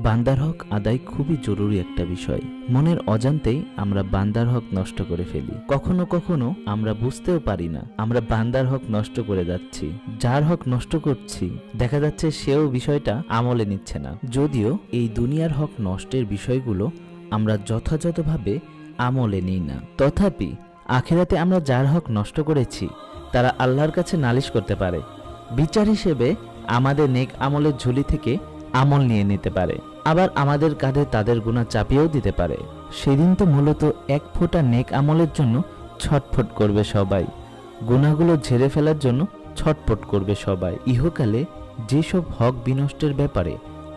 বান্দার হক আদায় খুবই জরুরি একটা বিষয়। মনের অজান্তেই আমরা বান্দার হক নষ্ট করে ফেলি। কখনো কখনো আমরা বুঝতেও পারি না আমরা বান্দার হক নষ্ট করে যাচ্ছি। যার হক নষ্ট করছি দেখা যাচ্ছে সেও বিষয়টা আমলে নিচ্ছে না। যদিও এই দুনিয়ার হক নষ্টের বিষয়গুলো আমরা যথাযথভাবে আমলে নিই না, তথাপি আখিরাতে আমরা যার হক নষ্ট করেছি তারা আল্লাহর কাছে নালিশ করতে পারে। বিচার হিসেবে আমাদের নেক আমলের ঝুলি থেকে আমল নিয়ে নিতে পারে, আবার আমাদের কাঁধে তাদের গুনাহ চাপিয়েও দিতে পারে। সেদিন তো মূলত এক ফোঁটা নেক আমলের জন্য ছটফট করবে সবাই, গুনাহগুলো ঝেড়ে ফেলার জন্য ছটফট করবে সবাই। ইহকালে যেসব হক বিনষ্টের ব্যাপারে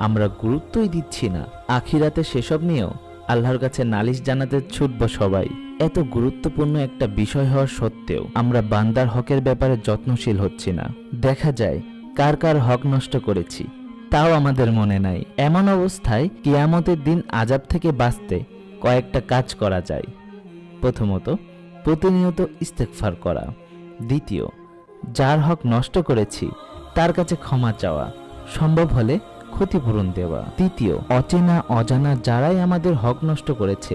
আমরা গুরুত্বই দিচ্ছি না, আখিরাতে সেসব নিয়েও আল্লাহর কাছে নালিশ জানাতে ছুটব সবাই। এত গুরুত্বপূর্ণ একটা বিষয় হওয়া সত্ত্বেও আমরা বান্দার হকের ব্যাপারে যত্নশীল হচ্ছি না। দেখা যায় কার কার হক নষ্ট করেছি তাও আমাদের মনে নাই। এমন অবস্থায় কিয়ামতের দিন আযাব থেকে বাঁচতে কয়েকটা কাজ করা যায়। প্রথমত, প্রতিনিয়ত ইস্তেগফার করা। দ্বিতীয়, যার হক নষ্ট করেছি তার কাছে ক্ষমা চাওয়া, সম্ভব হলে ক্ষতিপূরণ দেওয়া। তৃতীয়, অচেনা অজানা যারাই আমাদের হক নষ্ট করেছে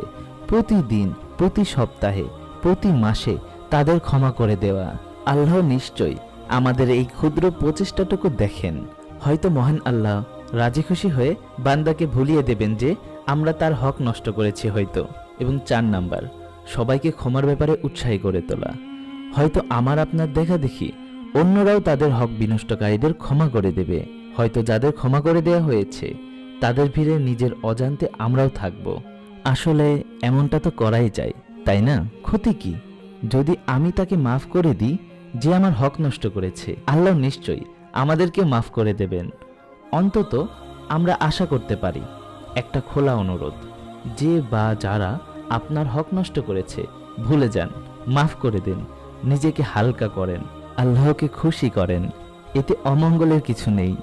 প্রতিদিন, প্রতি সপ্তাহে, প্রতি মাসে তাদের ক্ষমা করে দেওয়া। আল্লাহ নিশ্চয়ই আমাদের এই ক্ষুদ্র প্রচেষ্টাটুকু দেখেন। হয়তো মহান আল্লাহ রাজি খুশি হয়ে বান্দাকে ভুলিয়ে দেবেন যে আমরা তার হক নষ্ট করেছি হয়তো। এবং 4 নাম্বার, সবাইকে ক্ষমার ব্যাপারে উৎসাহী করে তোলা। হয়তো আমার আপনার দেখা দেখি অন্যরাও তাদের হক বিনষ্টকারীদের ক্ষমা করে দেবে। হয়তো যাদের ক্ষমা করে দেয়া হয়েছে তাদের ভিড়ে নিজের অজান্তে আমরাও থাকব। আসলে এমনটা তো করাই যায়, তাই না? ক্ষতি কি যদি আমি তাকে মাফ করে দিই যে আমার হক নষ্ট করেছে? আল্লাহ নিশ্চয়ই আমাদেরকে মাফ করে দেবেন। অন্তত আমরা আশা করতে পারি। একটা খোলা অনুরোধ, যে বা যারা আপনার হক নষ্ট করেছে ভুলে যান, মাফ করে দিন, নিজেকে হালকা করেন, আল্লাহকে খুশি করেন, এতে অমঙ্গলের কিছু নেই।